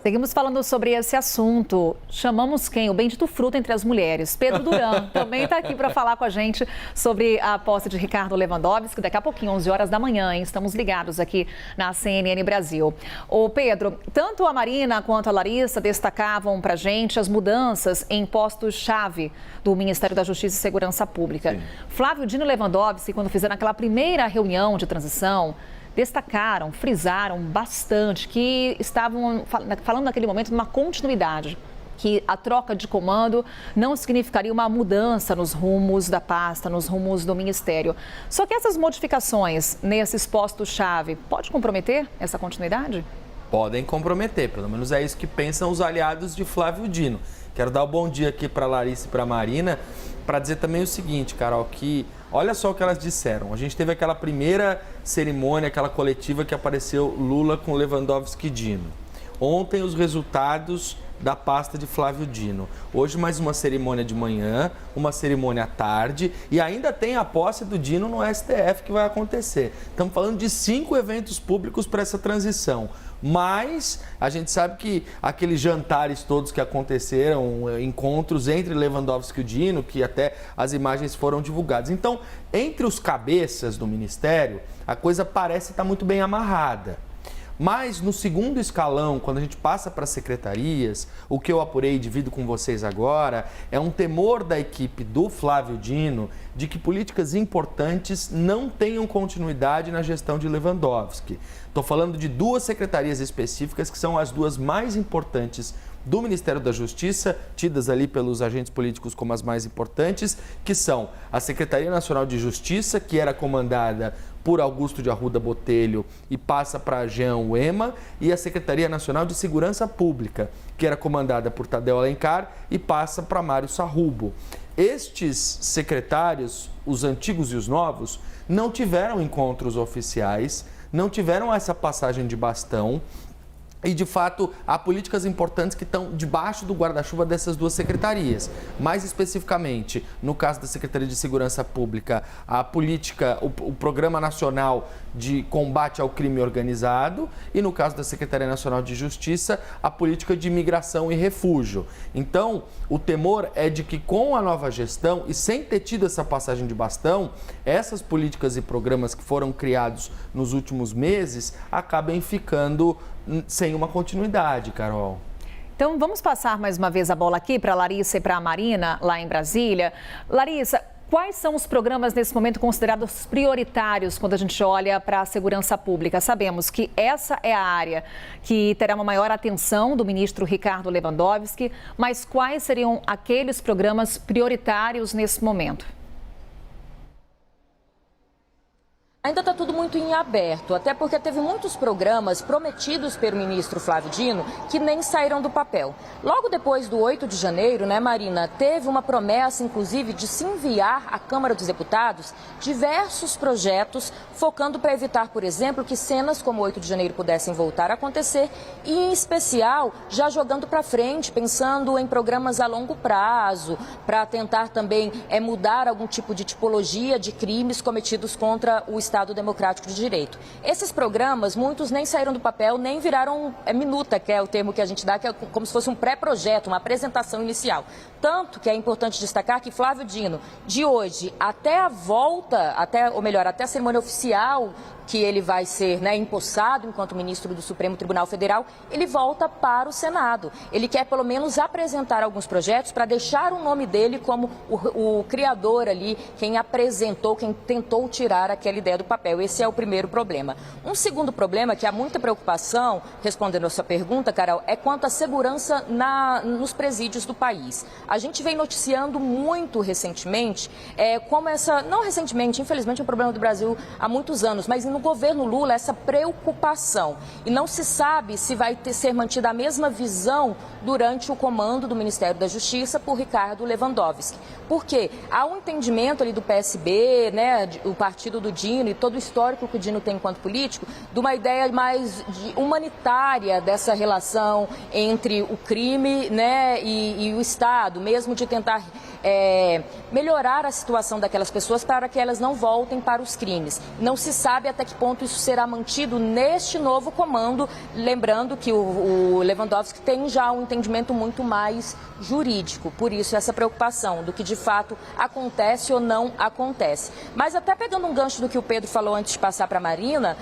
Seguimos falando sobre esse assunto. Chamamos quem? O bendito fruto entre as mulheres. Pedro Duran também está aqui para falar com a gente sobre a posse de Ricardo Lewandowski. Daqui a pouquinho, 11 horas da manhã, hein? Estamos ligados aqui na CNN Brasil. Ô Pedro, tanto a Marina quanto a Larissa destacavam para a gente as mudanças em postos-chave do Ministério da Justiça e Segurança Pública. Sim. Flávio Dino e Lewandowski, quando fizeram aquela primeira reunião de transição, destacaram, frisaram bastante que estavam falando naquele momento de uma continuidade, que a troca de comando não significaria uma mudança nos rumos da pasta, nos rumos do Ministério. Só que essas modificações nesses postos-chave pode comprometer essa continuidade? Podem comprometer, pelo menos é isso que pensam os aliados de Flávio Dino. Quero dar um bom dia aqui para a Larissa e para a Marina, para dizer também o seguinte, Carol, que olha só o que elas disseram. A gente teve aquela primeira cerimônia, aquela coletiva que apareceu Lula com Lewandowski e Dino. Ontem os resultados da pasta de Flávio Dino. Hoje mais uma cerimônia de manhã, uma cerimônia à tarde e ainda tem a posse do Dino no STF que vai acontecer. Estamos falando de 5 eventos públicos para essa transição. Mas a gente sabe que aqueles jantares todos que aconteceram, encontros entre Lewandowski e o Dino, que até as imagens foram divulgadas. Então, entre os cabeças do Ministério, a coisa parece estar muito bem amarrada. Mas no segundo escalão, quando a gente passa para as secretarias, o que eu apurei e divido com vocês agora é um temor da equipe do Flávio Dino de que políticas importantes não tenham continuidade na gestão de Lewandowski. Estou falando de 2 secretarias específicas que são as 2 mais importantes do Ministério da Justiça, tidas ali pelos agentes políticos como as mais importantes, que são a Secretaria Nacional de Justiça, que era comandada por Augusto de Arruda Botelho e passa para Jean Uema, e a Secretaria Nacional de Segurança Pública, que era comandada por Tadeu Alencar e passa para Mário Sarrubo. Estes secretários, os antigos e os novos, não tiveram encontros oficiais, não tiveram essa passagem de bastão. E, de fato, há políticas importantes que estão debaixo do guarda-chuva dessas 2 secretarias. Mais especificamente, no caso da Secretaria de Segurança Pública, a política, o Programa Nacional de Combate ao Crime Organizado e, no caso da Secretaria Nacional de Justiça, a política de imigração e refúgio. Então, o temor é de que com a nova gestão e sem ter tido essa passagem de bastão, essas políticas e programas que foram criados nos últimos meses acabem ficando sem uma continuidade, Carol. Então, vamos passar mais uma vez a bola aqui para a Larissa e para a Marina, lá em Brasília. Larissa, quais são os programas nesse momento considerados prioritários quando a gente olha para a segurança pública? Sabemos que essa é a área que terá uma maior atenção do ministro Ricardo Lewandowski, mas quais seriam aqueles programas prioritários nesse momento? Ainda está tudo muito em aberto, até porque teve muitos programas prometidos pelo ministro Flávio Dino que nem saíram do papel. Logo depois do 8 de janeiro, né, Marina, teve uma promessa, inclusive, de se enviar à Câmara dos Deputados diversos projetos, focando para evitar, por exemplo, que cenas como o 8 de janeiro pudessem voltar a acontecer e, em especial, já jogando para frente, pensando em programas a longo prazo, para tentar também mudar algum tipo de tipologia de crimes cometidos contra o Estado Democrático de Direito. Esses programas, muitos nem saíram do papel, nem viraram minuta, que é o termo que a gente dá, que é como se fosse um pré-projeto, uma apresentação inicial. Tanto que é importante destacar que Flávio Dino, de hoje até a volta, até a cerimônia oficial que ele vai ser empossado enquanto ministro do Supremo Tribunal Federal, ele volta para o Senado. Ele quer pelo menos apresentar alguns projetos para deixar o nome dele como o criador ali, quem apresentou, quem tentou tirar aquela ideia do papel. Esse é o primeiro problema. Um segundo problema, que há muita preocupação, respondendo a sua pergunta, Carol, é quanto à segurança nos presídios do país. A gente vem noticiando muito recentemente, não recentemente, infelizmente é um problema do Brasil há muitos anos, mas no governo Lula essa preocupação. E não se sabe se vai ser mantida a mesma visão durante o comando do Ministério da Justiça por Ricardo Lewandowski. Porque há um entendimento ali do PSB, o partido do Dino todo o histórico que o Dino tem enquanto político, de uma ideia mais humanitária dessa relação entre o crime, né, e o Estado, mesmo de tentar melhorar a situação daquelas pessoas para que elas não voltem para os crimes. Não se sabe até que ponto isso será mantido neste novo comando, lembrando que o Lewandowski tem já um entendimento muito mais jurídico, por isso essa preocupação do que de fato acontece ou não acontece. Mas até pegando um gancho do que o Pedro falou antes de passar para a Marina,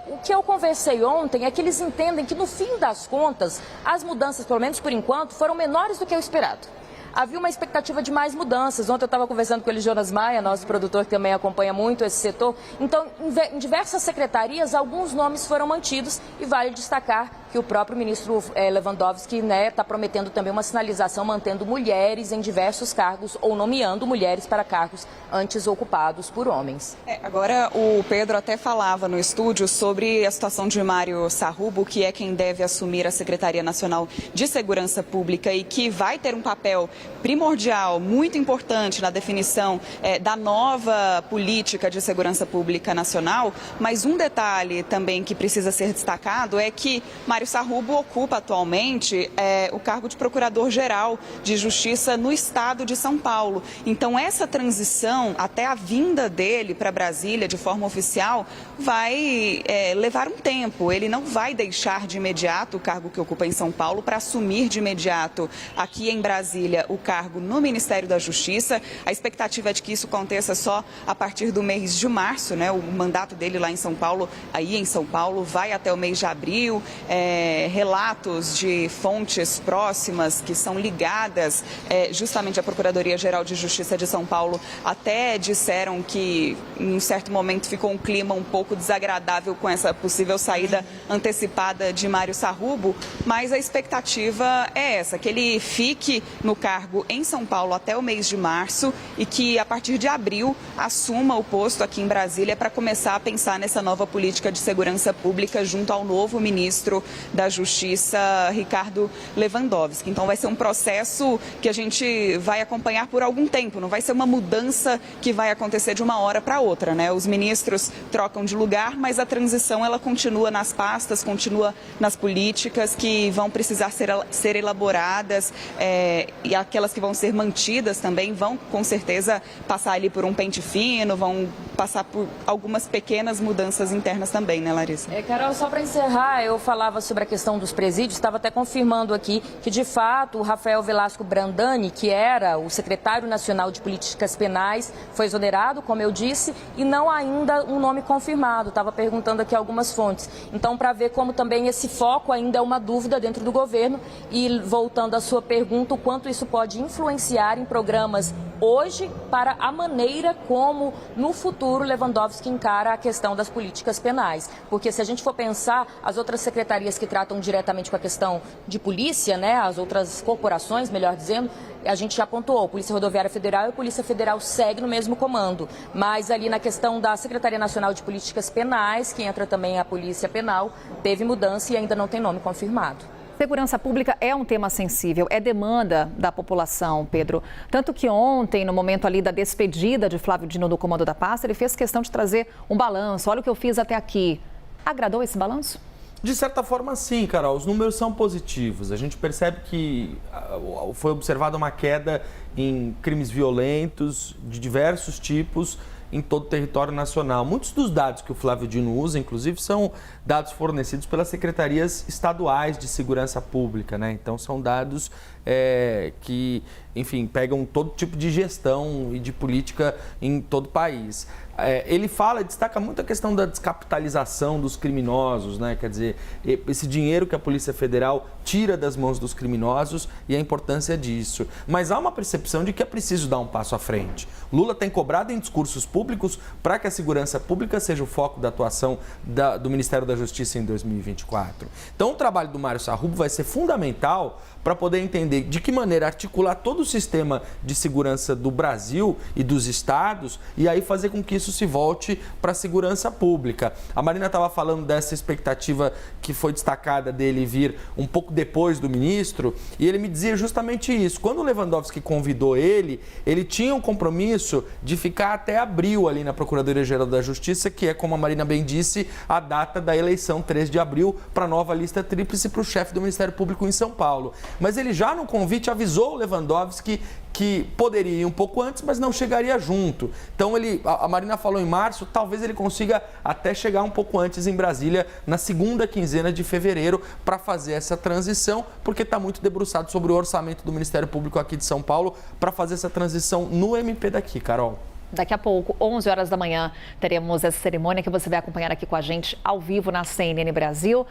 o que eu conversei ontem é que eles entendem que no fim das contas, as mudanças, pelo menos por enquanto, foram menores do que o esperado. Havia uma expectativa de mais mudanças. Ontem eu estava conversando com ele, Jonas Maia, nosso produtor que também acompanha muito esse setor. Então, em diversas secretarias, alguns nomes foram mantidos e vale destacar que o próprio ministro Lewandowski está prometendo também uma sinalização mantendo mulheres em diversos cargos ou nomeando mulheres para cargos antes ocupados por homens. Agora, o Pedro até falava no estúdio sobre a situação de Mário Sarrubo, que é quem deve assumir a Secretaria Nacional de Segurança Pública e que vai ter um papel primordial, muito importante na definição da nova política de segurança pública nacional. Mas um detalhe também que precisa ser destacado é que Mário Sarrubo ocupa atualmente o cargo de Procurador-Geral de Justiça no estado de São Paulo. Então, essa transição até a vinda dele para Brasília de forma oficial vai levar um tempo. Ele não vai deixar de imediato o cargo que ocupa em São Paulo para assumir de imediato aqui em Brasília o cargo no Ministério da Justiça. A expectativa é de que isso aconteça só a partir do mês de março, né? O mandato dele lá em São Paulo, aí em São Paulo, vai até o mês de abril. Relatos de fontes próximas que são ligadas justamente à Procuradoria-Geral de Justiça de São Paulo até disseram que em um certo momento ficou um clima um pouco desagradável com essa possível saída antecipada de Mário Sarrubo, mas a expectativa é essa, que ele fique no cargo em São Paulo até o mês de março e que a partir de abril assuma o posto aqui em Brasília para começar a pensar nessa nova política de segurança pública junto ao novo ministro da Justiça, Ricardo Lewandowski. Então vai ser um processo que a gente vai acompanhar por algum tempo, não vai ser uma mudança que vai acontecer de uma hora para outra, né? Os ministros trocam de lugar, mas a transição ela continua nas pastas, continua nas políticas que vão precisar ser elaboradas e aquelas que vão ser mantidas também vão com certeza passar ali por um pente fino, vão passar por algumas pequenas mudanças internas também, né, Larissa? Carol, só para encerrar, eu falava sobre a questão dos presídios, estava até confirmando aqui que, de fato, o Rafael Velasco Brandani, que era o secretário nacional de políticas penais, foi exonerado, como eu disse, e não ainda um nome confirmado. Estava perguntando aqui algumas fontes. Então, para ver como também esse foco ainda é uma dúvida dentro do governo e, voltando à sua pergunta, o quanto isso pode influenciar em programas hoje para a maneira como, no futuro, Lewandowski encara a questão das políticas penais. Porque se a gente for pensar, as outras secretarias que tratam diretamente com a questão de polícia, né, as outras corporações, melhor dizendo, a gente já pontuou, Polícia Rodoviária Federal e a Polícia Federal segue no mesmo comando. Mas ali na questão da Secretaria Nacional de Políticas Penais, que entra também a Polícia Penal, teve mudança e ainda não tem nome confirmado. Segurança pública é um tema sensível, é demanda da população, Pedro. Tanto que ontem, no momento ali da despedida de Flávio Dino do comando da pasta, ele fez questão de trazer um balanço. Olha o que eu fiz até aqui. Agradou esse balanço? De certa forma, sim, Carol. Os números são positivos. A gente percebe que foi observada uma queda em crimes violentos de diversos tipos em todo o território nacional. Muitos dos dados que o Flávio Dino usa, inclusive, são dados fornecidos pelas secretarias estaduais de segurança pública, né? Então, são dados que, enfim, pegam todo tipo de gestão e de política em todo o país. Ele destaca muito a questão da descapitalização dos criminosos, né? Quer dizer, esse dinheiro que a Polícia Federal tira das mãos dos criminosos e a importância disso. Mas há uma percepção de que é preciso dar um passo à frente. Lula tem cobrado em discursos públicos para que a segurança pública seja o foco da atuação do Ministério da Justiça em 2024. Então, o trabalho do Mário Sarrubo vai ser fundamental para poder entender de que maneira articular todo o sistema de segurança do Brasil e dos estados e aí fazer com que isso isso se volte para a segurança pública. A Marina estava falando dessa expectativa que foi destacada dele vir um pouco depois do ministro, e ele me dizia justamente isso. Quando o Lewandowski convidou ele tinha um compromisso de ficar até abril ali na Procuradoria-Geral da Justiça, que é, como a Marina bem disse, a data da eleição, 3 de abril, para a nova lista tríplice para o chefe do Ministério Público em São Paulo. Mas ele já no convite avisou o Lewandowski que poderia ir um pouco antes, mas não chegaria junto. Então a Marina falou em março, talvez ele consiga até chegar um pouco antes em Brasília, na segunda quinzena de fevereiro, para fazer essa transição, porque está muito debruçado sobre o orçamento do Ministério Público aqui de São Paulo, para fazer essa transição no MP daqui, Carol. Daqui a pouco, 11 horas da manhã, teremos essa cerimônia que você vai acompanhar aqui com a gente ao vivo na CNN Brasil.